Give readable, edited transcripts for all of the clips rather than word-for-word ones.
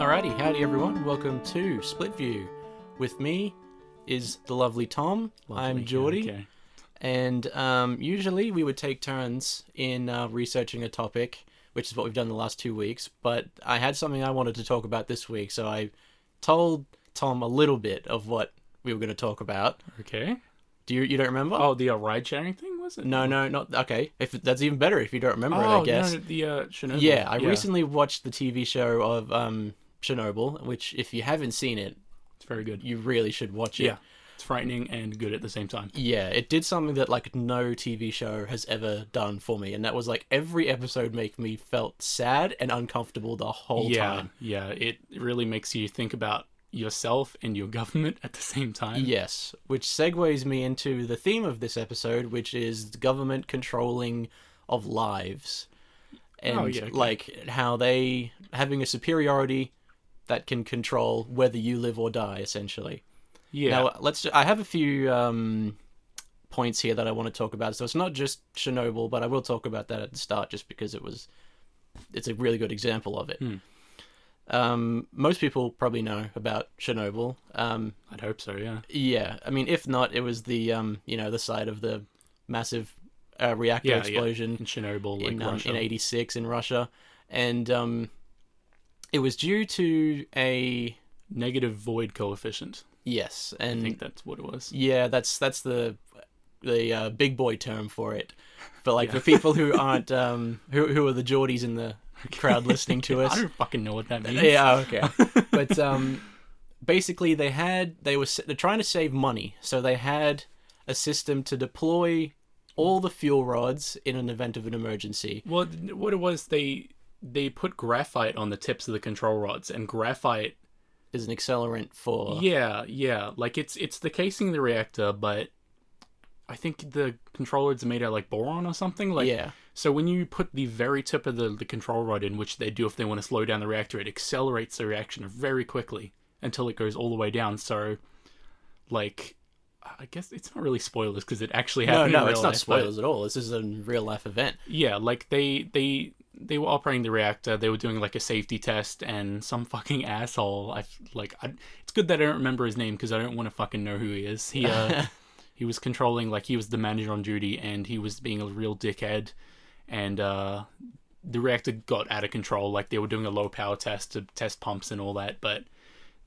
Alrighty, howdy everyone. Welcome to Split View. With me is the lovely Tom. I'm Geordie. Okay. And usually we would take turns in researching a topic, which is what we've done the last 2 weeks. But I had something I wanted to talk about this week, so I told Tom a little bit of what we were going to talk about. Okay. You don't remember? Oh, the ride sharing thing, was it? No, not okay. If that's even better if you don't remember it, I guess. No, the Chernobyl. Yeah, I recently watched the TV show of Chernobyl, which if you haven't seen it, It's very good. you really should watch it. Yeah. It's frightening and good at the same time. Yeah, it did something that like no TV show has ever done for me, and that was like every episode make me felt sad and uncomfortable the whole time. Yeah, it really makes you think about yourself and your government at the same time. Yes, which segues me into the theme of this episode, which is the government controlling of lives. And Okay. like how they having a superiority that can control whether you live or die, essentially. Yeah. Now, I have a few points here that I want to talk about. So it's not just Chernobyl, but I will talk about that at the start just because it's a really good example of it. Most people probably know about Chernobyl. I'd hope so, yeah. Yeah, I mean, if not, it was the the site of the massive reactor explosion in Chernobyl, in Russia. in '86 in Russia, and it was due to a Negative void coefficient. yes, I and think that's what it was. yeah, that's the big boy term for it. But like for people who aren't who are the Geordies in the crowd listening to us, I don't fucking know what that means. yeah, okay. But basically, they're trying to save money, so they had a system to deploy all the fuel rods in an event of an emergency. Well, what it was, they put graphite on the tips of the control rods, and graphite Is an accelerant for Yeah. Like it's the casing of the reactor, but I think the control rods are made out of like boron or something. Like yeah. So when you put the very tip of the control rod in, which they do if they want to slow down the reactor, it accelerates the reaction very quickly until it goes all the way down. So, like, I guess it's not really spoilers because it actually happened. No, in real it's not life, spoilers at all. This is a real life event. yeah, like they were operating the reactor. They were doing like a safety test, and some fucking asshole. It's good that I don't remember his name because I don't want to fucking know who he is. He was controlling, like he was the manager on duty, and he was being a real dickhead. And the reactor got out of control. Like they were doing a low power test to test pumps and all that, but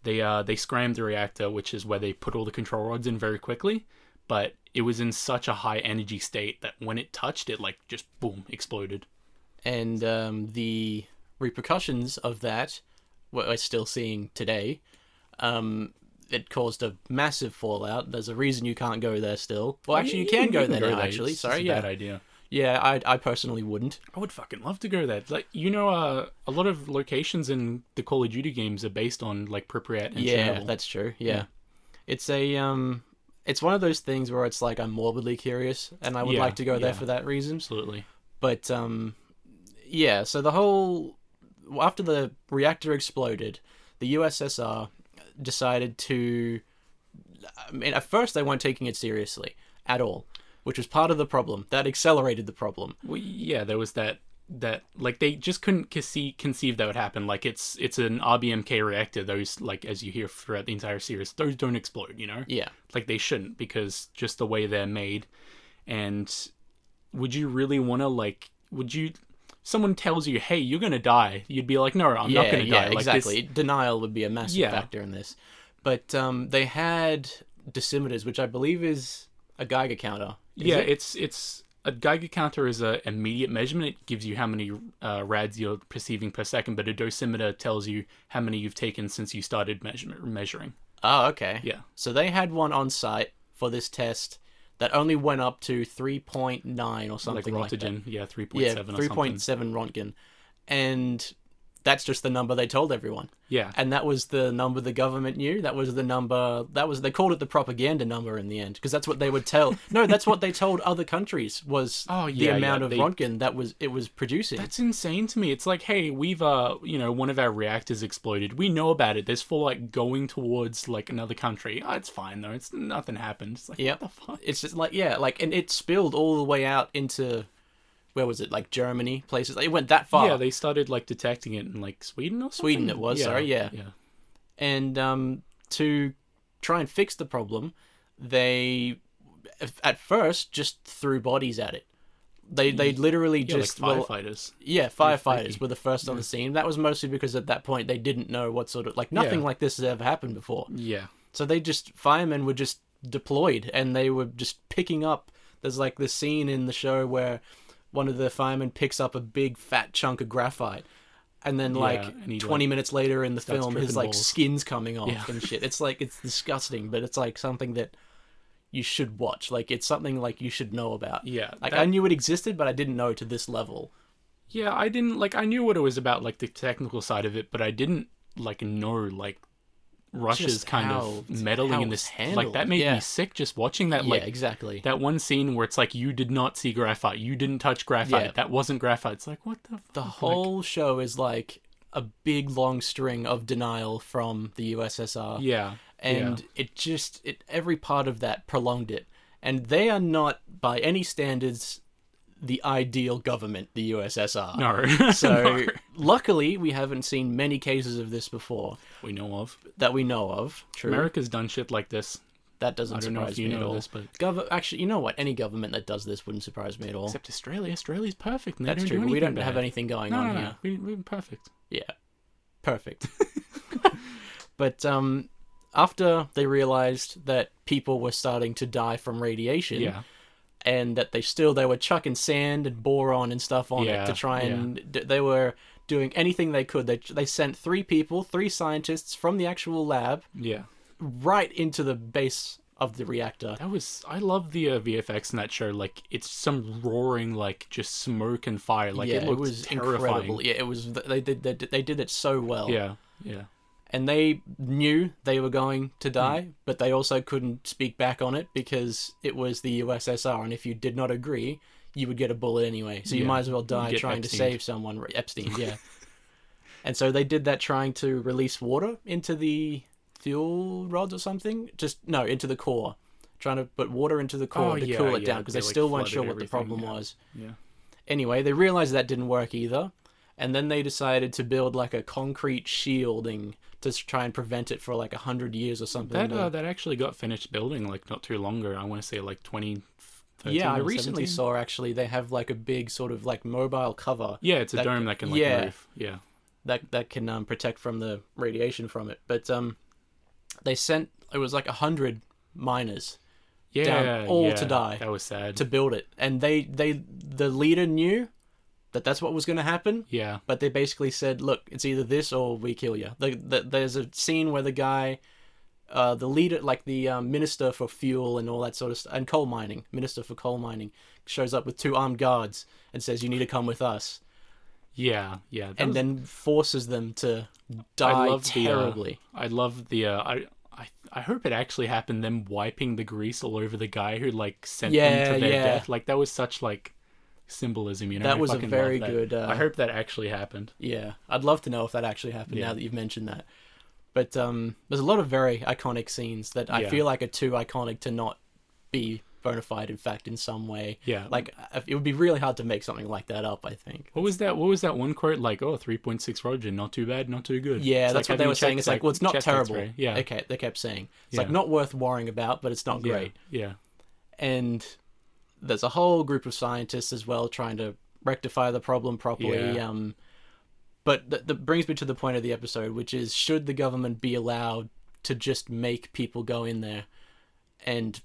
they scrammed the reactor, which is where they put all the control rods in very quickly. But it was in such a high energy state that when it touched it, like just boom, exploded. And the repercussions of that, what we're still seeing today, it caused a massive fallout. There's a reason you can't go there still. Well, actually, you can go there now, actually. Sorry, It's a bad idea. Yeah, I personally wouldn't. I would fucking love to go there. Like, a lot of locations in the Call of Duty games are based on, like, Pripyat and Yeah, Chernobyl. that's true. Yeah. It's it's one of those things where it's like I'm morbidly curious, and I would like to go there for that reason. Absolutely. But, yeah, so after the reactor exploded, the USSR decided to, I mean, at first they weren't taking it seriously at all, which was part of the problem. That accelerated the problem. Well, yeah, there was that like they just couldn't conceive that would happen. Like it's an RBMK reactor. Those, like, as you hear throughout the entire series, those don't explode. Yeah. Like they shouldn't, because just the way they're made. And would you really want to someone tells you, hey, you're gonna die, you'd be like, no, I'm not gonna die. Like, exactly. Denial would be a massive Yeah. factor in this. But they had dosimeters, which I believe is a Geiger counter. Is Yeah, it? it's a Geiger counter is a immediate measurement. It gives you how many rads you're perceiving per second, but a dosimeter tells you how many you've taken since you started measuring. Oh, okay. Yeah. So they had one on site for this test that only went up to 3.9 or something like that. Roentgen, yeah, 3.7 Yeah, or something. 3.7 Roentgen. And that's just the number they told everyone. Yeah. And that was the number the government knew. That was the number, they called it the propaganda number in the end, because that's what they would tell. No, that's what they told other countries was the amount of Roentgen that it was producing. That's insane to me. It's like, hey, we've one of our reactors exploded. We know about it. There's for like going towards like another country. Oh, it's fine though. It's nothing happened. It's like, what the fuck? It's just like, yeah, like, and it spilled all the way out into where was it? Like Germany, places. It went that far. Yeah, they started like detecting it in like Sweden or something. Sweden it was, sorry, yeah. And to try and fix the problem, they at first just threw bodies at it. They literally just like firefighters. Firefighters were the first on the scene. That was mostly because at that point they didn't know what sort of nothing like this has ever happened before. Yeah. So firemen were just deployed and they were just picking up. There's like this scene in the show where one of the firemen picks up a big fat chunk of graphite. And then, and 20 minutes later in the film, his, balls. skin's coming off and shit. It's, it's disgusting, but it's, something that you should watch. It's something, you should know about. Yeah. I knew it existed, but I didn't know to this level. Yeah, I didn't, I knew what it was about, the technical side of it, but I didn't, know, Russia's Just kind of meddling in this. Handled. That made me sick just watching that. Yeah, exactly. That one scene where it's you did not see graphite. You didn't touch graphite. Yeah. That wasn't graphite. It's what the fuck? The whole show is a big long string of denial from the USSR. Yeah. And every part of that prolonged it. And they are not, by any standards, the ideal government, the USSR. No. So, luckily, we haven't seen many cases of this before. We know of. That we know of. True. America's done shit like this. That doesn't surprise me at all. This, but... Actually, you know what? Any government that does this wouldn't surprise me at all. Except Australia. Australia's perfect. And That's true. We don't have anything going on here. We're perfect. Yeah. Perfect. But after they realized that people were starting to die from radiation, and that they were chucking sand and boron and stuff on it to try and they were doing anything they could. They sent 3 scientists from the actual lab, right into the base of the reactor. I love the VFX in that show. It's some roaring, just smoke and fire. It was terrifying. Incredible. Yeah, it was. They did it so well. Yeah. And they knew they were going to die, but they also couldn't speak back on it because it was the USSR, and if you did not agree, you would get a bullet anyway. So you might as well die trying to save someone. Epstein, yeah. And so they did that, trying to release water into the fuel rods or something. Into the core. Trying to put water into the core to cool it down, because they still weren't sure what the problem was. Yeah. Anyway, they realized that didn't work either. And then they decided to build a concrete shielding to try and prevent it for 100 years or something. That actually got finished building not too long ago. I want to say 2013. Yeah, I or recently 17? saw actually they have a big sort of mobile cover. Yeah, it's a dome that can move. Yeah. That can protect from the radiation from it. But they sent, it was 100 miners down to die. That was sad. To build it. And the leader knew that's what was going to happen. Yeah. But they basically said, look, it's either this or we kill you. There's a scene where the guy, the leader, the minister for fuel and all that sort of stuff, and minister for coal mining, shows up with 2 armed guards and says, you need to come with us. Yeah. And then forces them to die terribly. I love the... I hope it actually happened, them wiping the grease all over the guy who, sent them to their death. That was such, symbolism, That was a very good... I hope that actually happened. Yeah, I'd love to know if that actually happened now that you've mentioned that. But there's a lot of very iconic scenes that I feel are too iconic to not be bona fide, in fact, in some way. Yeah. It would be really hard to make something like that up, I think. What was that one quote? 3.6 Roger, not too bad, not too good. Yeah, that's what they were saying. It's well, it's not terrible. X-ray. Yeah. Okay, they kept saying. It's not worth worrying about, but it's not great. Yeah. And there's a whole group of scientists as well trying to rectify the problem properly. Yeah. But that brings me to the point of the episode, which is, should the government be allowed to just make people go in there and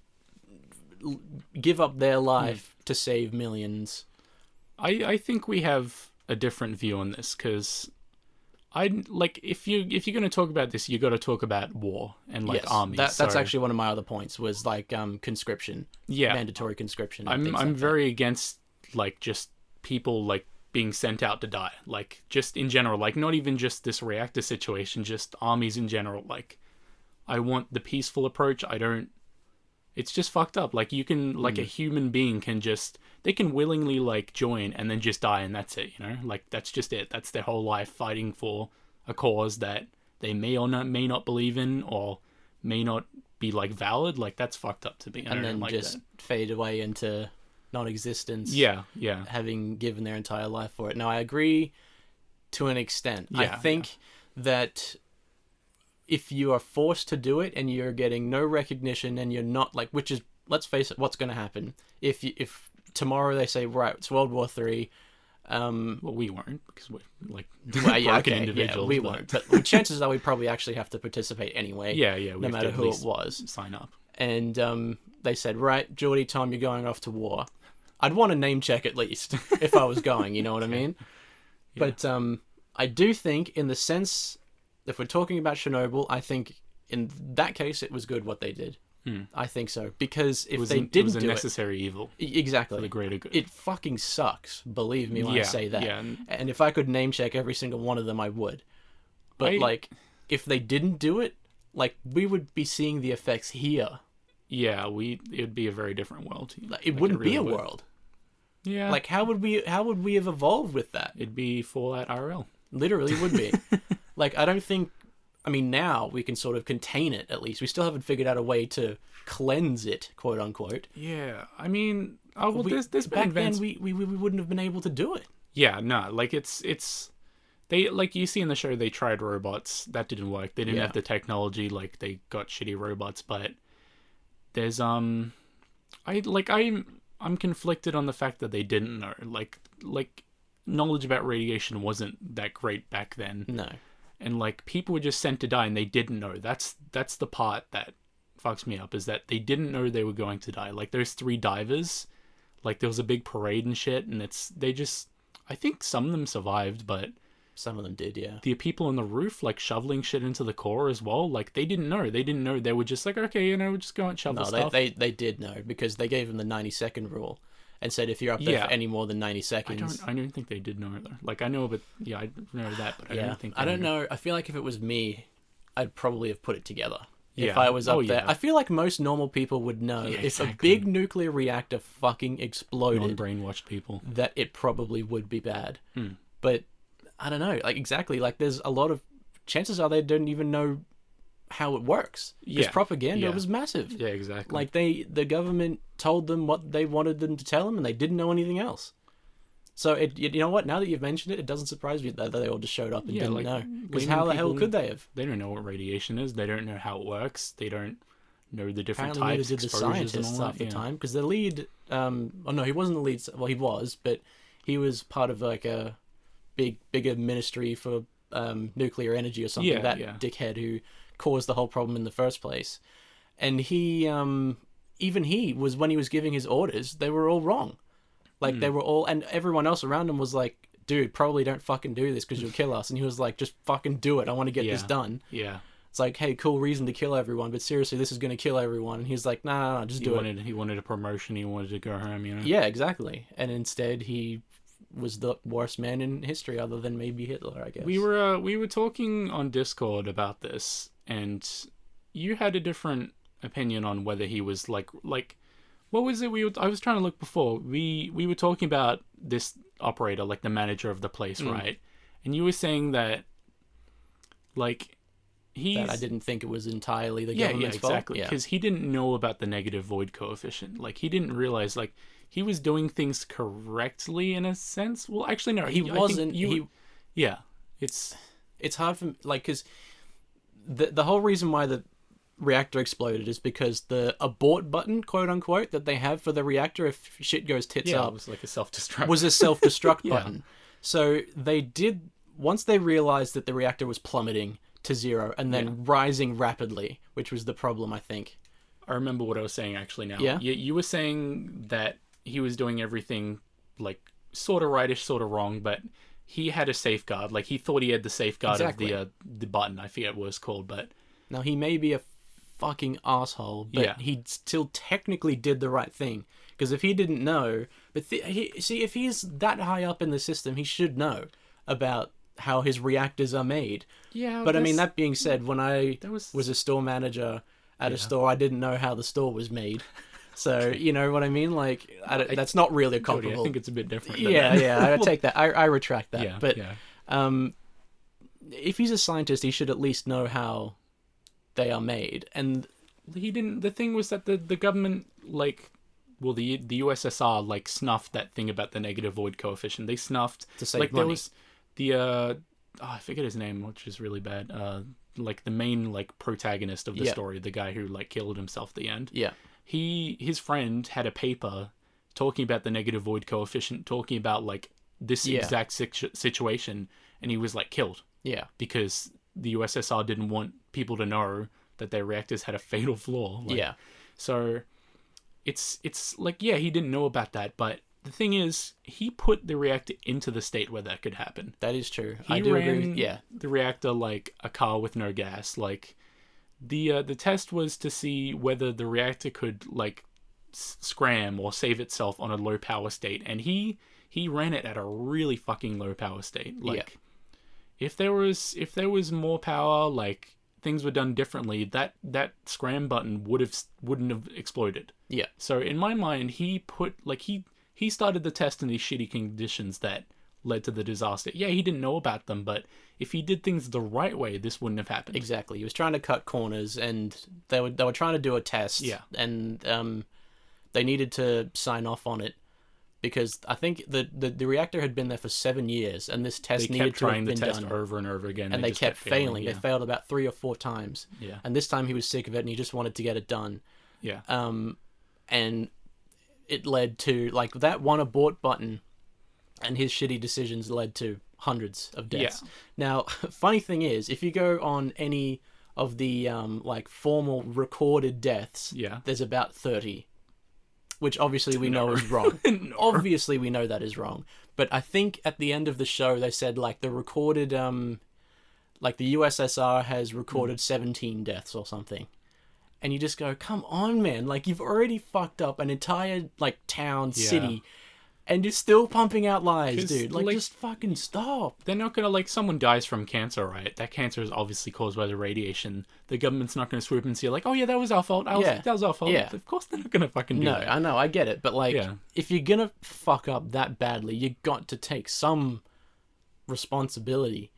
give up their life to save millions? I think we have a different view on this, because if you're going to talk about this, you got to talk about war and armies. That's actually one of my other points, was conscription. Yeah, mandatory conscription. I'm very against just people being sent out to die. Just in general, not even just this reactor situation, just armies in general. I want the peaceful approach. It's just fucked up. You can, a human being can they can willingly, join and then just die, and that's it, that's just it. That's their whole life, fighting for a cause that they may may not believe in, or may not be, valid. That's fucked up to me. And then just fade away into non-existence, Yeah. having given their entire life for it. Now, I agree to an extent. I think that if you are forced to do it and you're getting no recognition and you're not like, which is, let's face it, what's going to happen if tomorrow they say, right, it's World War III. Well, we weren't, because we're like broken individuals. We won't. But chances are we probably actually have to participate anyway. Yeah. No matter who it was. Sign up. And they said, right, Geordie, Tom, you're going off to war. I'd want a name check at least if I was going. You know what I mean? Yeah. But I do think, in the sense, if we're talking about Chernobyl, I think in that case it was good what they did. I think so, because if they didn't do it, it was a necessary evil. Exactly. For the greater good. It fucking sucks, believe me when I say that. Yeah. And if I could name check every single one of them, I would. But like, if they didn't do it, like, we would be seeing the effects here. Yeah, it would be a very different world. It wouldn't be a world. Yeah. Like, how would we have evolved with that? It'd be Fallout RL. Literally would be. Like, I don't think, I mean, now we can sort of contain it, at least. We still haven't figured out a way to cleanse it, quote unquote. Yeah, I mean, there's been back then we wouldn't have been able to do it. Yeah, no, like it's they, like you see in the show, they tried robots, that didn't work. They didn't have the technology, like they got shitty robots. But there's I'm conflicted on the fact that they didn't know. Like knowledge about radiation wasn't that great back then. No. And like, people were just sent to die and they didn't know. That's the part that fucks me up, is that they didn't know they were going to die. Like, those 3 divers, like, there was a big parade and shit, and I think some of them survived, but some of them did, yeah. The people on the roof, like, shoveling shit into the core as well, like, they didn't know. They were just like, okay, we'll just go and shovel stuff. They did know, because they gave them the 90-second rule and said if you're up there for any more than 90 seconds... I don't think they did know either. Like, I know, but I know that, but I don't know. I feel like if it was me, I'd probably have put it together. Yeah. If I was up there. I feel like most normal people would know if a big nuclear reactor fucking exploded... Non-brainwashed people. ...that it probably would be bad. But, I don't know. Like, exactly. Like, there's a lot of... Chances are they don't even know how it works. Because propaganda was massive. Yeah, exactly. Like, the government told them what they wanted them to tell them, and they didn't know anything else. So, you know what? Now that you've mentioned it, it doesn't surprise me that they all just showed up and didn't know. Because how the hell could they have? They don't know what radiation is. They don't know how it works. They don't know the different Apparently types, exposures, the scientists half the time. Because the lead... oh, no, he wasn't the lead... Well, he was, but he was part of, like, a bigger ministry for nuclear energy or something. Dickhead who caused the whole problem in the first place. And he... even he was, when he was giving his orders, they were all wrong. Like, they were all... And everyone else around him was like, dude, probably don't fucking do this because you'll kill us. And he was like, just fucking do it. I want to get this done. Yeah. It's like, hey, cool reason to kill everyone, but seriously, this is going to kill everyone. And he's like, no, just do it. He wanted a promotion. He wanted to go home, Yeah, exactly. And instead, he was the worst man in history, other than maybe Hitler, I guess. We were talking on Discord about this, and you had a different opinion on whether he was like what was it I was trying to look before. We were talking about this operator, like the manager of the place, right? And you were saying that, like, that I didn't think it was entirely the government's fault. Exactly. Because he didn't know about the negative void coefficient. Like, he didn't realize, like, he was doing things correctly in a sense. Well, actually, no, he wasn't. It's hard for, like, because the whole reason why the reactor exploded is because the abort button, quote unquote, that they have for the reactor if shit goes tits up, was like a self-destruct. Was a self-destruct button. So they did, once they realized that the reactor was plummeting to 0 and then rising rapidly, which was the problem, I think. I remember what I was saying actually now. Yeah. You were saying that he was doing everything, like, sort of rightish, sort of wrong, but he had a safeguard. Like, he thought he had the safeguard of the button. I forget what it's called, but... Now, he may be a fucking asshole, but he still technically did the right thing. Because if he didn't know... But if he's that high up in the system, he should know about how his reactors are made. Yeah. But I mean, that being said, when I was a store manager at a store, I didn't know how the store was made. So, you know what I mean? Like, that's not really comparable. I think it's a bit different. I take that. I retract that. Yeah, but if he's a scientist, he should at least know how they are made. And he didn't. The thing was that the government, like, well, the USSR like snuffed that thing about the negative void coefficient. They snuffed To save like money. there was the I forget his name, which is really bad. Like the main like protagonist of the Yeah. story, the guy who like killed himself at the end. Yeah. His friend had a paper talking about the negative void coefficient, talking about like this Yeah. exact situation, and he was like killed Yeah. because the USSR didn't want people to know that their reactors had a fatal flaw. Like, Yeah. So it's like, yeah, he didn't know about that, but the thing is, he put the reactor into the state where that could happen. That is true. He I do ran agree. Yeah. the reactor like a car with no gas. Like the test was to see whether the reactor could like scram or save itself on a low power state, and he ran it at a really fucking low power state. Like if there was more power, like things were done differently, that scram button wouldn't have exploded. Yeah. So in my mind, he started the test in these shitty conditions that led to the disaster. Yeah, he didn't know about them, but if he did things the right way, this wouldn't have happened. Exactly. He was trying to cut corners, and they were trying to do a test. Yeah. And they needed to sign off on it because I think the reactor had been there for 7 years, and this test They needed kept to have trying the been test done. over and over again, And they just kept failing. Yeah. They failed about 3 or 4 times. Yeah. And this time he was sick of it, and he just wanted to get it done. Yeah. And it led to like that one abort button, and his shitty decisions led to hundreds of deaths. Yeah. Now, funny thing is, if you go on any of the like formal recorded deaths, Yeah. there's about 30, which obviously we know is wrong. No. Obviously we know that is wrong. But I think at the end of the show they said like the recorded like the USSR has recorded 17 deaths or something. And you just go, come on, man. Like, you've already fucked up an entire, like, town, city, and you're still pumping out lies, 'Cause, dude. Like, like- just fucking stop. They're not gonna, like, someone dies from cancer, right? That cancer is obviously caused by the radiation. The government's not gonna swoop and see, like, oh yeah, that was our fault. That was our fault. Yeah. Of course they're not gonna fucking do No, that. I know, I get it. But, like, Yeah. if you're gonna fuck up that badly, you got to take some responsibility.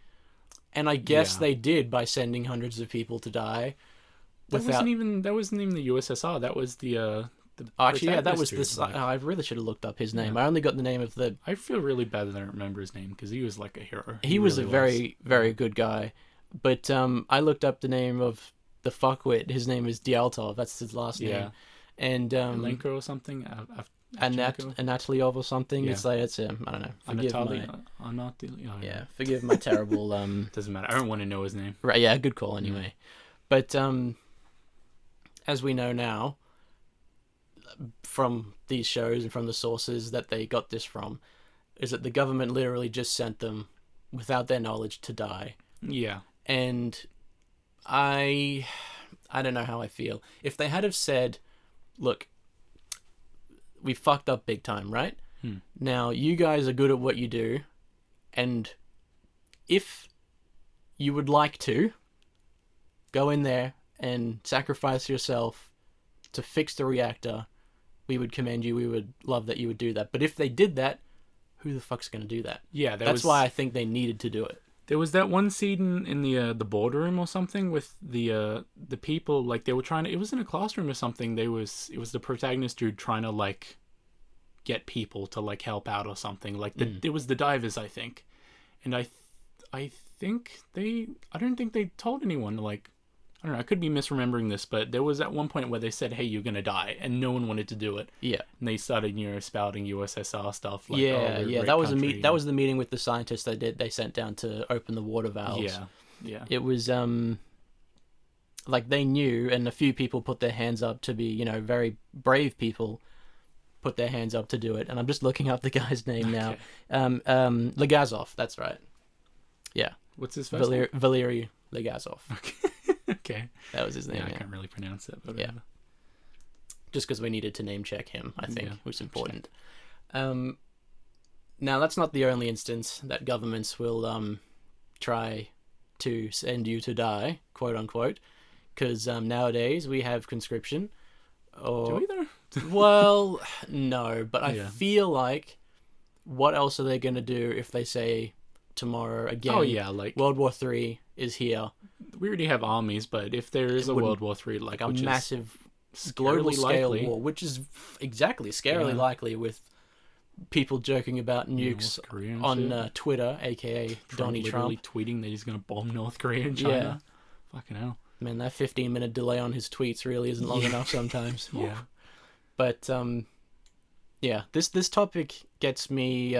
And I guess Yeah. they did by sending hundreds of people to die. That wasn't even the USSR. That was the Actually, yeah, that was protagonist this. dude, like- I really should have looked up his name. I only got the name of the. I feel really bad that I don't remember his name because he was like a hero. He was really a very, very good guy. But I looked up the name of the fuckwit. His name is Dialtov. That's his last name. Yeah. And Lenko or something. Anatoliov or something. Yeah. It's like it's I don't know. Forgive my, yeah, forgive my terrible Doesn't matter. I don't want to know his name. Right, yeah, good call anyway. But as we know now from these shows and from the sources that they got this from, is that the government literally just sent them without their knowledge to die. Yeah. And I don't know how I feel. If they had have said, look, we fucked up big time, right? Now, you guys are good at what you do, and if you would like to, go in there and sacrifice yourself to fix the reactor, we would commend you. We would love that you would do that. But if they did that, who the fuck's going to do that? Yeah. That's why I think they needed to do it. There was that one scene in the boardroom or something with the people, like they were trying to. It was in a classroom or something. It was the protagonist dude trying to like get people to like help out or something. Like it was the divers, I think, and I think I don't think they told anyone. Like I don't know. I could be misremembering this, but there was at one point where they said, "Hey, you're gonna die," and no one wanted to do it. Yeah. And they started spouting USSR stuff. Like, Yeah, oh, we're a yeah. great That was country. that was the meeting with the scientists they sent down to open the water valves. Yeah. Yeah. It was like they knew, and a few people put their hands up to be, very brave people put their hands up to do it. And I'm just looking up the guy's name now. Legazov, that's right. Yeah. What's his first name? Valery Legazov. Okay. That was his name. Yeah, I Yeah. can't really pronounce it, but Yeah. Just because we needed to name check him, I think, Yeah, was important. Now, that's not the only instance that governments will try to send you to die, quote unquote, because nowadays we have conscription. Or, Do we though? well, no, but I Yeah. feel like what else are they going to do if they say tomorrow again? Oh yeah, like World War III is here. we already have armies, but if there is a wouldn't- World War III, like A which is- massive global Scarily scale likely. war, which is exactly scarily Yeah. likely, with people joking about nukes North Korea and on shit. Twitter, aka Donnie Literally Trump. tweeting that he's gonna bomb North Korea and Yeah, China. Fucking hell. man, that 15-minute delay on his tweets really isn't long Yeah. enough sometimes. Yeah. But yeah, this topic gets me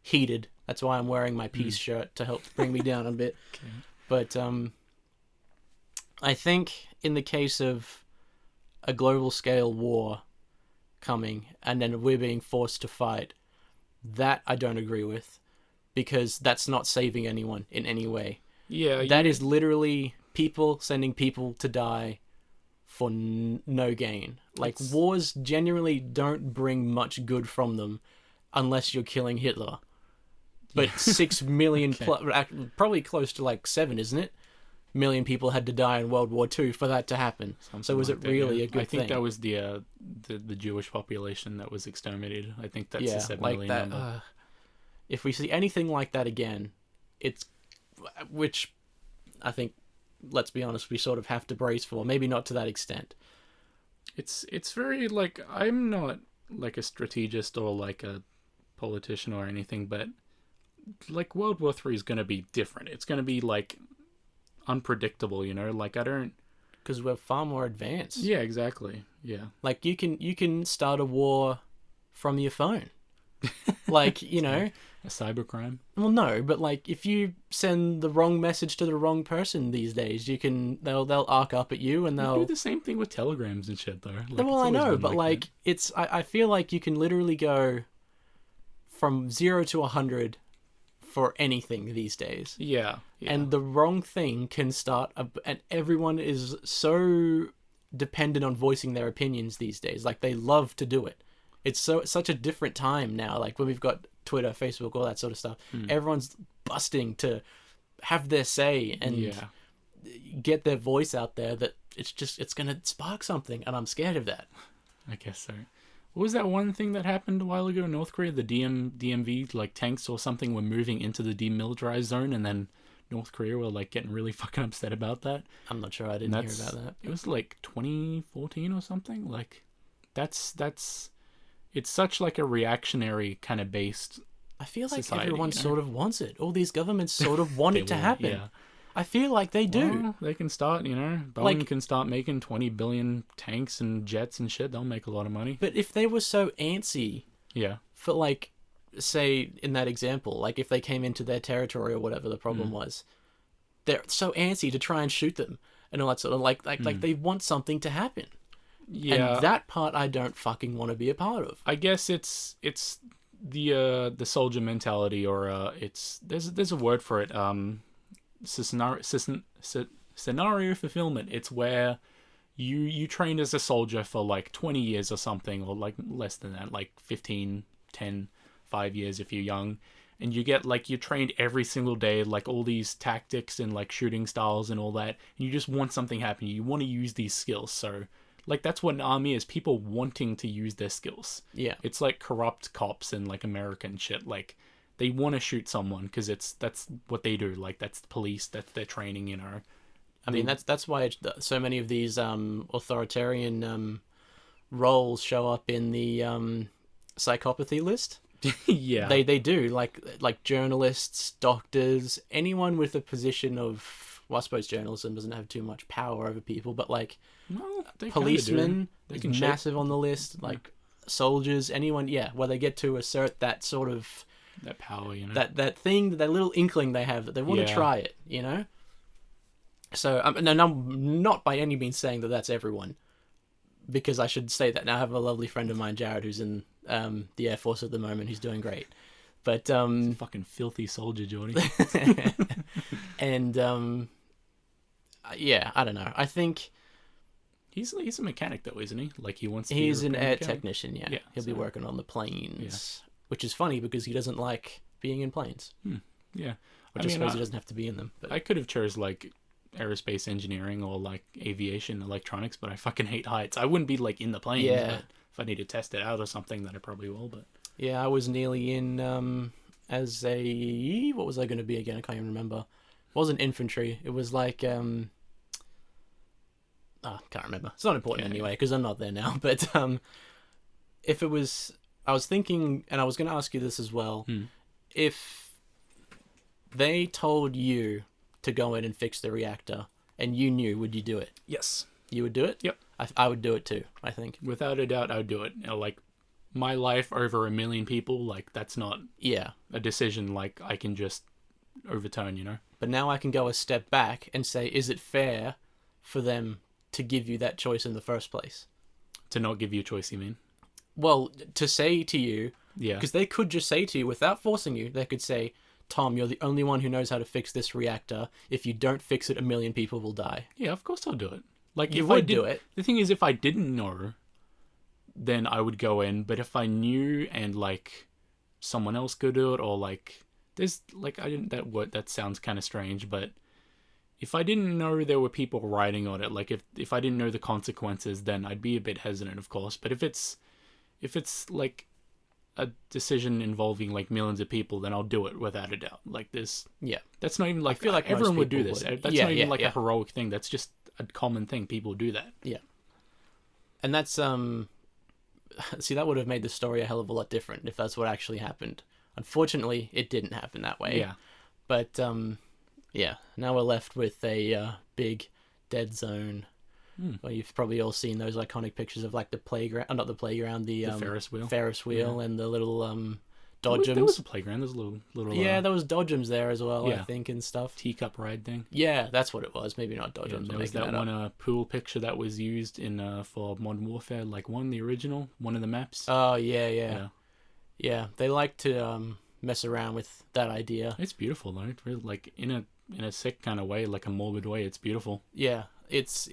heated. That's why I'm wearing my peace shirt to help bring me down a bit. Okay. But I think in the case of a global scale war coming and then we're being forced to fight, that I don't agree with, because that's not saving anyone in any way. Yeah. That is literally people sending people to die for no gain. Like, wars genuinely don't bring much good from them unless you're killing Hitler. But 6 million, probably close to like 7, isn't it? Million people had to die in World War II for that to happen. So was it really a good thing? I think that was the Jewish population that was exterminated. I think that's the 7 like million that. number. If we see anything like that again, which I think, let's be honest, we sort of have to brace for. Maybe not to that extent. It's very, like, I'm not like a strategist or like a politician or anything, but like World War III is gonna be different. It's gonna be like unpredictable, you know. Like, I don't. Because we're far more advanced. Yeah, exactly. Yeah. Like, you can start a war from your phone. Like, you know. A cybercrime. Well, no, but like, if you send the wrong message to the wrong person these days, they'll arc up at you and They they'll do the same thing with telegrams and shit, though. Like, well, I know, but like, I feel like you can literally go from 0 to 100 for anything these days. Yeah. And the wrong thing can start, and everyone is so dependent on voicing their opinions these days. Like, they love to do it. It's such a different time now. Like, when we've got Twitter, Facebook, all that sort of stuff, everyone's busting to have their say and get their voice out there. That it's gonna spark something, and I'm scared of that. I guess so. What was that one thing that happened a while ago in North Korea? The DMV, like, tanks or something were moving into the demilitarized zone, and then North Korea were like getting really fucking upset about that. I'm not sure. I didn't hear about that. It was like 2014 or something. Like, that's it's such like a reactionary kind of based. I feel like society, everyone you know? sort of wants it. All these governments sort of want it to happen. Yeah. I feel like they do. Well, they can start, you know, Boeing can start making 20 billion tanks and jets and shit. They'll make a lot of money. But if they were so antsy Yeah. for, like, say in that example, like if they came into their territory or whatever the problem was, they're so antsy to try and shoot them and all that sort of like they want something to happen. Yeah. And that part I don't fucking want to be a part of. I guess it's the soldier mentality, or there's a word for it. Scenario fulfillment. It's where you train as a soldier for like 20 years or something, or like less than that, like 15, 10, 5 years if you're young, and you get like, you're trained every single day, like all these tactics and like shooting styles and all that, and you just want something happen. You want to use these skills. So like, that's what an army is, people wanting to use their skills. Yeah. It's like corrupt cops and like American shit. Like, they want to shoot someone because that's what they do. Like, that's the police, that's their training, you know. I mean, that's why so many of these authoritarian roles show up in the psychopathy list. Yeah. They do, like journalists, doctors, anyone with a position of, well, I suppose journalism doesn't have too much power over people, but like, well, policemen is massive on the list, like soldiers, anyone, where they get to assert that sort of that power, you know, that thing, that little inkling they have that they want to try it, you know. So I'm not by any means saying that that's everyone, because I should say that now. I have a lovely friend of mine, Jared, who's in the Air Force at the moment. He's doing great, but fucking filthy soldier, Jordy. And I don't know. I think he's a mechanic though, isn't he? Like, he wants to he's be an air mechanic? technician. Yeah, he'll be working on the planes, which is funny because he doesn't like being in planes. Yeah, Which I suppose he doesn't have to be in them. But I could have chose like aerospace engineering or like aviation electronics, but I fucking hate heights. I wouldn't be like in the planes. Yeah. But if I need to test it out or something, then I probably will. But yeah, I was nearly in as a, what was I going to be again? I can't even remember. It wasn't infantry. It was like can't remember. It's not important Yeah, anyway because I'm not there now. But if it was, I was thinking, and I was going to ask you this as well. If they told you to go in and fix the reactor, and you knew, would you do it? Yes. You would do it? Yep. I would do it too, I think. Without a doubt, I would do it. You know, like, my life over 1 million people, like, that's not Yeah. a decision, like, I can just overturn, you know? But now I can go a step back and say, is it fair for them to give you that choice in the first place? To not give you a choice, you mean? Well, to say to you, Yeah. because they could just say to you, without forcing you, they could say, Tom, you're the only one who knows how to fix this reactor. If you don't fix it, 1 million people will die. Yeah, of course I'll do it. Like, You if would I did, do it. The thing is, if I didn't know, then I would go in. But if I knew and, like, someone else could do it, or, like, there's, like, I didn't, that sounds kind of strange, but if I didn't know there were people riding on it, like, if I didn't know the consequences, then I'd be a bit hesitant, of course. But if it's like a decision involving like millions of people, then I'll do it without a doubt. Like, this, Yeah. that's not even like, I feel like everyone most would do people this. would. That's Yeah, not even yeah, like yeah. a heroic thing. That's just a common thing. People do that. Yeah. And that's, see, that would have made the story a hell of a lot different if that's what actually happened. Unfortunately, it didn't happen that way. Yeah. But, yeah, now we're left with a big dead zone. Well, you've probably all seen those iconic pictures of like the playground, not the playground, the Ferris wheel, and the little dodgems. There was a playground. There's a little Yeah, there was dodgems there as well, I yeah. think, and stuff. teacup ride thing. Yeah, that's what it was. Maybe not Yeah, dodgems. there I'm was making that up. one pool picture that was used in for Modern Warfare, like the original, one of the maps. Oh yeah. They like to mess around with that idea. It's beautiful though. It's really, like, in a sick kind of way, like a morbid way. It's beautiful. Yeah, it's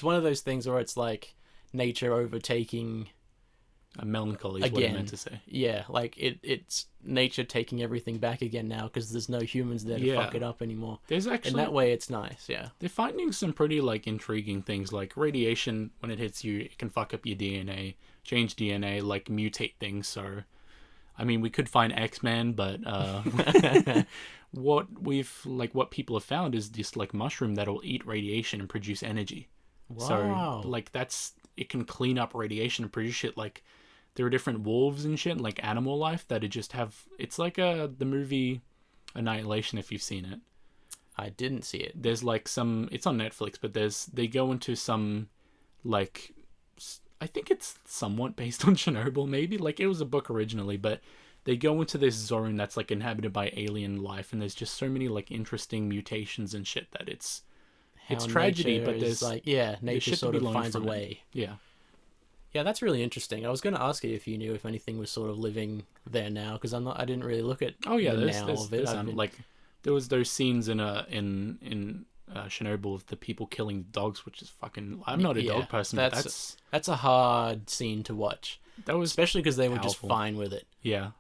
one of those things where it's like nature overtaking. A melancholy is what I meant to say. Yeah, like it's nature taking everything back again now because there's no humans there to fuck it up anymore. There's actually, in that way, it's nice. Yeah, they're finding some pretty like intriguing things, like radiation. When it hits you, it can fuck up your DNA, change DNA, like mutate things. So, I mean, we could find X-Men, but what people have found is this like mushroom that'll eat radiation and produce energy. Wow. So like it can clean up radiation and produce shit. Like, there are different wolves and shit, like animal life, that just have. It's like the movie Annihilation, if you've seen it. I didn't see it. There's like some. It's on Netflix, but they go into some, like, I think it's somewhat based on Chernobyl, maybe. Like, it was a book originally, but they go into this zone that's like inhabited by alien life, and there's just so many like interesting mutations and shit that it's tragedy, but there's like nature sort of finds a way. Yeah, that's really interesting. I was going to ask you if you knew if anything was sort of living there now, because I didn't really look at. Oh yeah, the there's now of it. like, there was those scenes in Chernobyl of the people killing dogs, which is fucking. I'm not a dog person, but that's a hard scene to watch. That was especially because they were just powerful. fine with it. Yeah.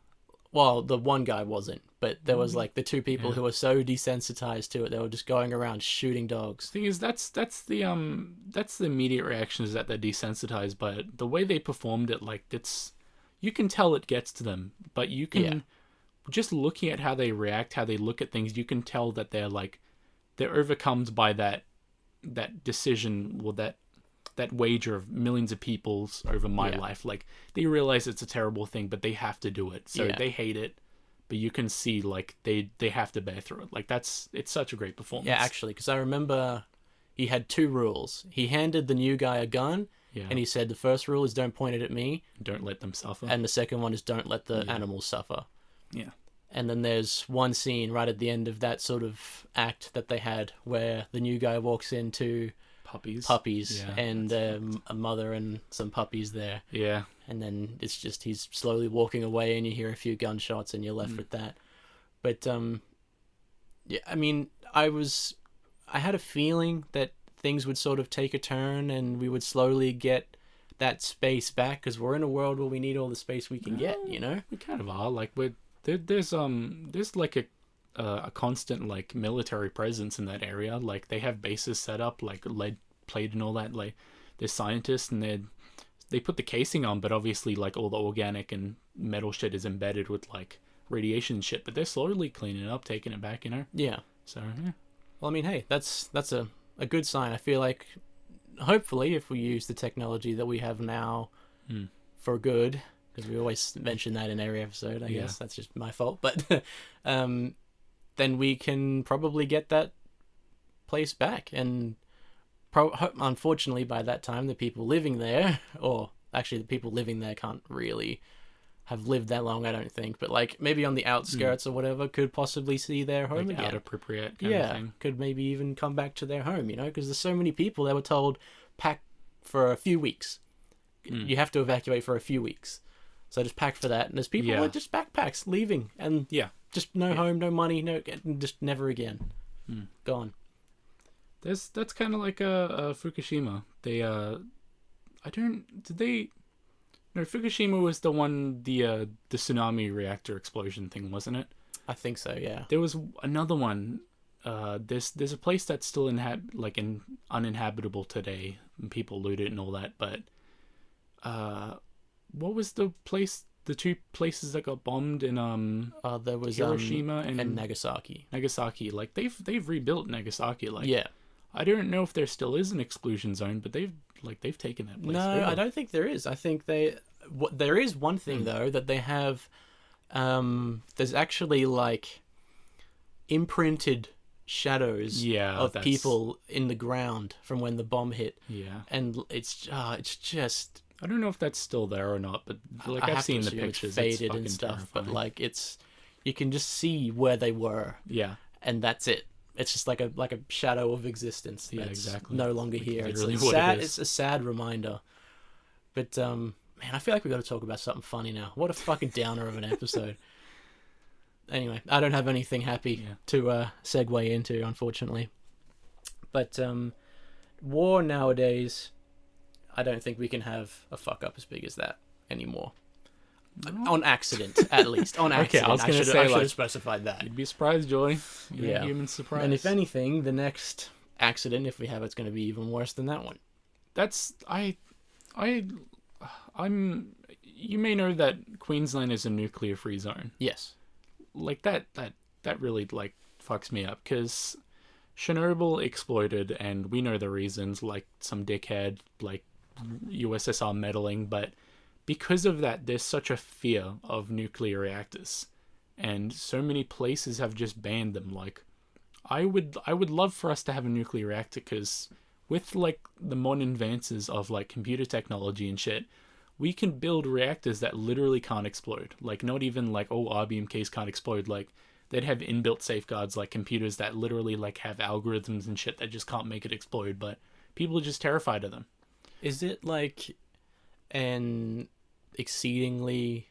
Well, the one guy wasn't, but there was like the two people who were so desensitized to it, they were just going around shooting dogs. Thing is, that's the immediate reaction, is that they're desensitized, but the way they performed it, like, you can tell it gets to them, but you can just looking at how they react, how they look at things, you can tell that they're overcome by that decision, or that wager of millions of people's over my life. Like, they realize it's a terrible thing, but they have to do it. So they hate it, but you can see like they have to bear through it. Like, it's such a great performance. Yeah, actually, because I remember he had two rules. He handed the new guy a gun, and he said the first rule is don't point it at me. Don't let them suffer. And the second one is don't let the animals suffer. Yeah. And then there's one scene right at the end of that sort of act that they had where the new guy walks into puppies and a mother and some puppies there. Yeah. And then it's just he's slowly walking away and you hear a few gunshots and you're left with that. But yeah, I mean, I had a feeling that things would sort of take a turn and we would slowly get that space back, because we're in a world where we need all the space we can get, you know? We kind of are. Like, there's like a constant like military presence in that area. Like, they have bases set up, like lead plate and all that. Like, there's scientists and they put the casing on, but obviously like all the organic and metal shit is embedded with like radiation and shit. But they're slowly cleaning it up, taking it back, you know. Yeah. So yeah. Well, I mean, hey, that's a a good sign. I feel like, hopefully, if we use the technology that we have now for good, because we always mention that in every episode, I guess that's just my fault, but then we can probably get that place back. And unfortunately, by that time, the people living there, or actually the people living there can't really have lived that long, I don't think, but like maybe on the outskirts or whatever, could possibly see their home like again. out appropriate kind of thing. Could maybe even come back to their home, because there's so many people that were told pack for a few weeks. You have to evacuate for a few weeks, so just pack for that. And there's people who are just backpacks leaving, and just no home, no money, no, just never again, gone. That's kind of like a Fukushima. They No, Fukushima was the one, the tsunami reactor explosion thing, wasn't it? I think so, yeah. There was another one. There's a place that's still uninhabitable today, and people loot it and all that. But what was the place? The two places that got bombed in there was Hiroshima and Nagasaki. Nagasaki, like they've rebuilt Nagasaki. Like I don't know if there still is an exclusion zone, but they've taken that place. No, over. I don't think there is. I think there is one thing though, that they have. There's actually like imprinted shadows of people in the ground from when the bomb hit. Yeah, and it's just. I don't know if that's still there or not, but like I've seen the pictures, it's faded and stuff. Terrifying. But like you can just see where they were. Yeah, and that's it. It's just like a shadow of existence. Yeah, exactly. No longer here. It's sad. It's a sad reminder. But man, I feel like we got to talk about something funny now. What a fucking downer of an episode. Anyway, I don't have anything happy to segue into, unfortunately. But war nowadays, I don't think we can have a fuck up as big as that anymore. No. On accident, at least. On accident. Okay, I was going to say, I should have specified that. You'd be surprised, Joy. Human surprise. And if anything, the next accident, if we have it's going to be even worse than that one. That's I'm. You may know that Queensland is a nuclear-free zone. Yes. Like that really like fucks me up, because Chernobyl exploded, and we know the reasons. Like some dickhead, like USSR meddling, but because of that, there's such a fear of nuclear reactors, and so many places have just banned them. Like, I would love for us to have a nuclear reactor, because with like the modern advances of like computer technology and shit, we can build reactors that literally can't explode. Like, not even like, RBMKs can't explode. Like, they'd have inbuilt safeguards, like computers that literally like have algorithms and shit that just can't make it explode. But people are just terrified of them. Is it like an exceedingly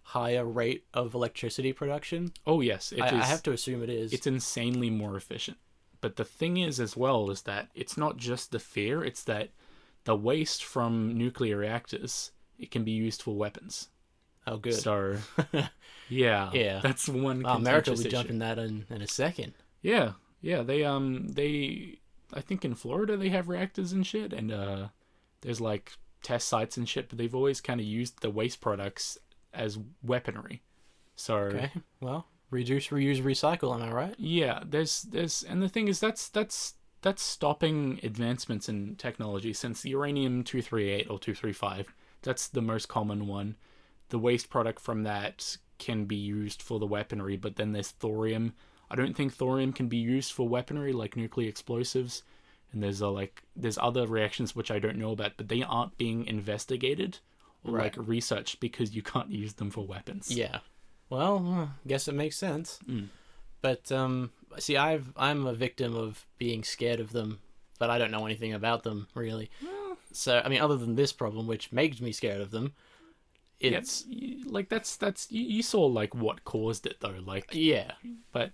higher rate of electricity production? Oh yes, I have to assume it is. It's insanely more efficient. But the thing is as well is that it's not just the fear, it's that the waste from nuclear reactors, it can be used for weapons. Oh, good. So, yeah, that's one. America will be jumping that in a second. Yeah. They I think in Florida they have reactors and shit, and there's like test sites and shit, but they've always kind of used the waste products as weaponry. So okay, well, reduce, reuse, recycle. Am I right? Yeah. There's and the thing is that's stopping advancements in technology, since the uranium-238 or 235. That's the most common one. The waste product from that can be used for the weaponry, but then there's thorium. I don't think thorium can be used for weaponry like nuclear explosives. And there's other reactions which I don't know about, but they aren't being investigated or like researched because you can't use them for weapons. Yeah. Well, guess it makes sense. But see, I'm a victim of being scared of them, but I don't know anything about them really. So I mean, other than this problem, which makes me scared of them, it's like that's you saw like what caused it though, like but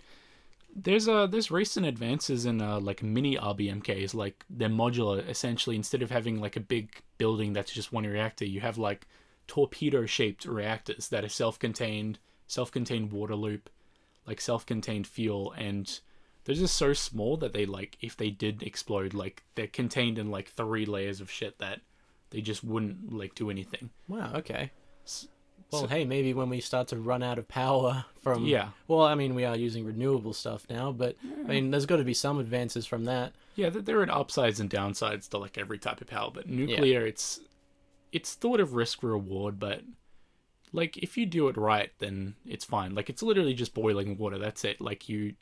there's recent advances in like mini RBMKs, like they're modular essentially. Instead of having like a big building that's just one reactor, you have like torpedo shaped reactors that are self-contained water loop, like self-contained fuel, and they're just so small that they, like, if they did explode, like, they're contained in like 3 layers of shit that they just wouldn't like do anything. Wow, okay. well, So- hey, maybe when we start to run out of power from... Yeah. Well, I mean, we are using renewable stuff now, but, I mean, there's got to be some advances from that. Yeah, there are upsides and downsides to like every type of power, but nuclear, it's thought of risk reward, but like if you do it right, then it's fine. Like it's literally just boiling water. That's it. Like you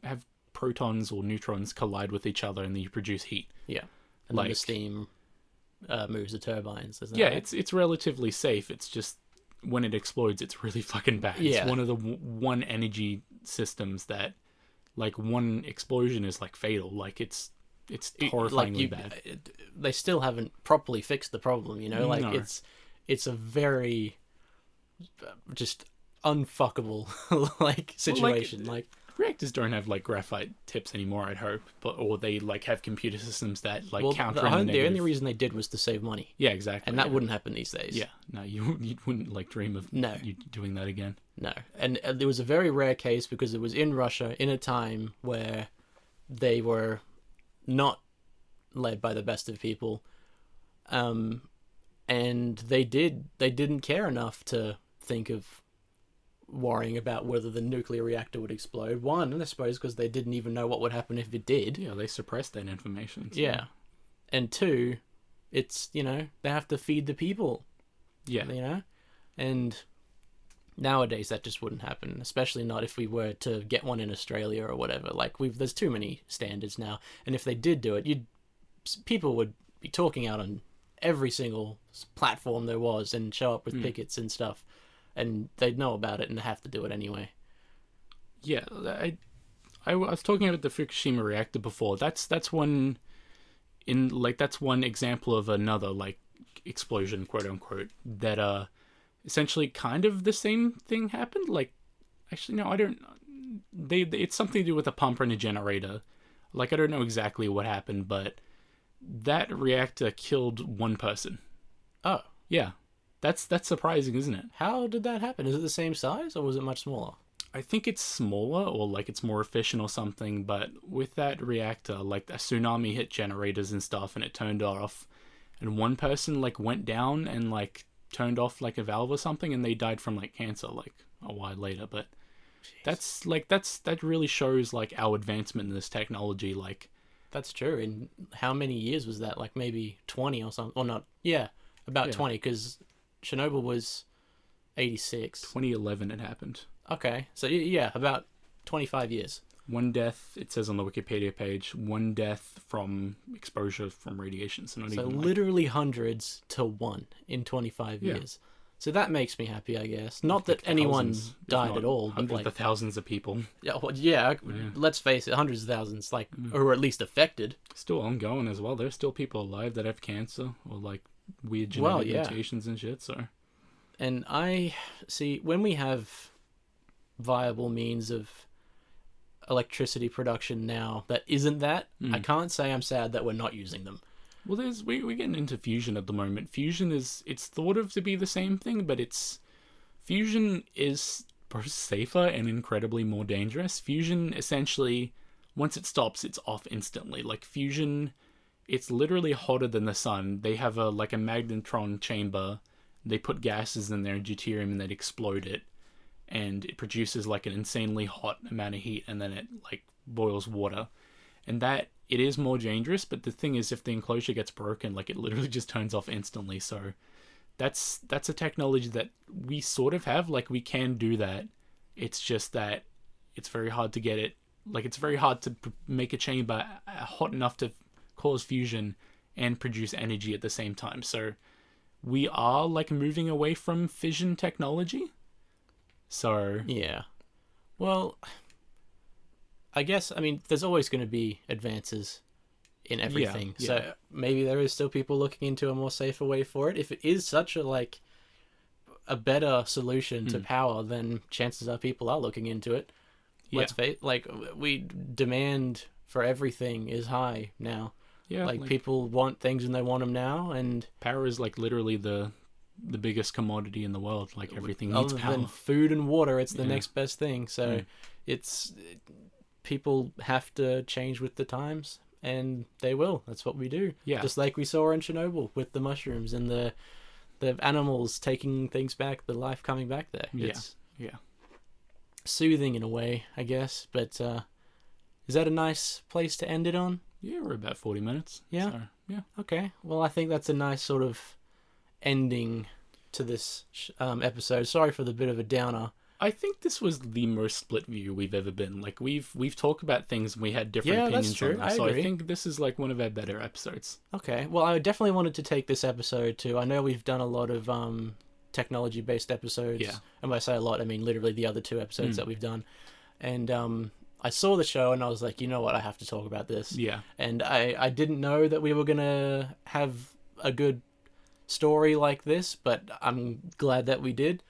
have protons or neutrons collide with each other, and then you produce heat. Yeah. And then the Like- steam moves the turbines, isn't Yeah, it? it's relatively safe. It's just when it explodes, it's really fucking bad. Yeah. It's one of the one energy systems that, like, one explosion is like fatal. Like it's horrifyingly bad. They still haven't properly fixed the problem, you know? Like, No. it's a very just unfuckable like situation. Like, Reactors don't have like graphite tips anymore, I'd hope, or they like have computer systems that like counter the in the only negative. reason they did was to save money, Yeah, exactly. and that yeah. wouldn't happen these days. Yeah, no, you wouldn't like dream of No. you doing that again. No, and there was a very rare case because it was in Russia in a time where they were not led by the best of people, and they didn't care enough to think of worrying about whether the nuclear reactor would explode. One, I suppose, because they didn't even know what would happen if it did. Yeah, they suppressed that information. So. Yeah, and two, it's they have to feed the people. Yeah. And nowadays that just wouldn't happen, especially not if we were to get one in Australia or whatever. Like there's too many standards now, and if they did do it, people would be talking out on every single platform there was and show up with pickets and stuff, and they'd know about it and have to do it anyway. Yeah, I was talking about the Fukushima reactor before. That's one that's one example of another like explosion, quote unquote, that essentially kind of the same thing happened. Like, actually no, I don't. It's something to do with a pump and a generator. Like I don't know exactly what happened, but that reactor killed one person. Oh, Yeah, that's surprising, isn't it? how did that happen? Is it the same size or was it much smaller? I think it's smaller or like it's more efficient or something, but with that reactor, like a tsunami hit generators and stuff and it turned off, and one person like went down and like turned off like a valve or something and they died from like cancer like a while later. But that really shows like our advancement in this technology. Like, That's true. In how many years was that? Like maybe 20 or something. Or not. Yeah, about Yeah. 20, because Chernobyl was 86. 2011 it happened. Okay, so yeah, about 25 years. One death, it says on the Wikipedia page, one death from exposure from radiation. So not So even like, literally hundreds to one in 25 Yeah. years. So that makes me happy, I guess. Not that anyone thousands, if died not at all, but hundreds like, of thousands of people. yeah, Yeah. let's face it, hundreds of thousands, like, or at least affected. Still ongoing as well. There's still people alive that have cancer or like weird Well, genetic yeah. mutations and shit. So And I see when we have viable means of electricity production now that isn't that, I can't say I'm sad that we're not using them. well, we're getting into fusion at the moment. Fusion it's thought of to be the same thing, but fusion is both safer and incredibly more dangerous. Fusion essentially, once it stops, it's off instantly. Like fusion, it's literally hotter than the sun. They have a magnetron chamber. They put gases in there, deuterium, and they explode it, and it produces like an insanely hot amount of heat, and then it like boils water, and that it is more dangerous. But the thing is, if the enclosure gets broken, like it literally just turns off instantly. So that's a technology that we sort of have. Like we can do that. It's just that it's very hard to get it. Like it's very hard to make a chamber hot enough to cause fusion and produce energy at the same time. So we are like moving away from fission technology. So Yeah. Well, I guess, I mean, there's always going to be advances in everything. yeah. So maybe there is still people looking into a more safer way for it. If it is such a better solution to power, then chances are people are looking into it. Let's face, like, we demand for everything is high now. yeah, Like people want things and they want them now, and power is like literally the biggest commodity in the world. Like everything needs other power. than food and water, it's the Yeah. next best thing. So Yeah. it's people have to change with the times, and they will. That's what we do. Yeah. Just like we saw in Chernobyl with the mushrooms and the the animals taking things back, the life coming back there. Yeah. It's Yeah. soothing in a way, I guess. But is that a nice place to end it on? Yeah, we're about 40 minutes. Yeah? So, yeah. Okay. Well, I think that's a nice sort of ending to this episode. Sorry for the bit of a downer. I think this was the most split view we've ever been. Like, we've talked about things and we had different opinions that's true. on them. I So agree. I think this is like one of our better episodes. Okay. Well, I definitely wanted to take this episode to... I know we've done a lot of technology-based episodes. Yeah. And when I say a lot, I mean literally the other 2 episodes that we've done. And I saw the show and I was like, you know what? I have to talk about this. Yeah. And I didn't know that we were going to have a good story like this, but I'm glad that we did.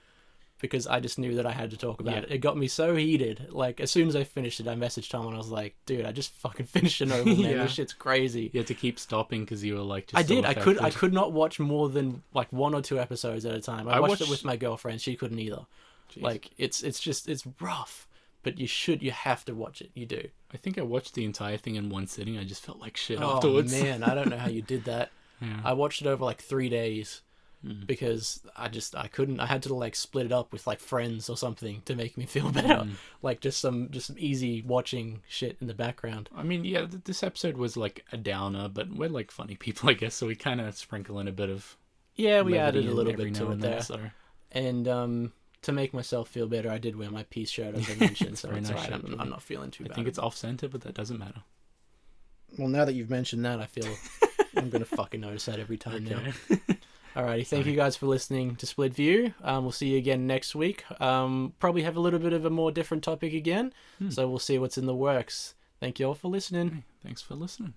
Because I just knew that I had to talk about it. It got me so heated. Like, as soon as I finished it, I messaged Tom and I was like, dude, I just fucking finished Chernobyl, man. Yeah. This shit's crazy. You had to keep stopping because you were like, just I did. so I could not watch more than like 1 or 2 episodes at a time. I watched it with my girlfriend. She couldn't either. Jeez. Like, it's rough. But you have to watch it. You do. I think I watched the entire thing in one sitting. I just felt like shit Oh, afterwards. man. I don't know how you did that. Yeah. I watched it over like 3 days. Because I couldn't. I had to like split it up with like friends or something to make me feel better. Like just some easy watching shit in the background. I mean, yeah, this episode was like a downer, but we're like funny people, I guess, so we kind of sprinkle in a bit of we levity added a in little every bit to now it and then, there. so. And to make myself feel better, I did wear my peace shirt as I mentioned. So very it's nice alright. shirt. I'm not feeling too bad. I think it's off center, but that doesn't matter. Well, now that you've mentioned that, I feel I'm gonna fucking notice that every time now. Alrighty, thank you guys for listening to Split View. We'll see you again next week. Probably have a little bit of a more different topic again, so we'll see what's in the works. Thank you all for listening. Thanks for listening.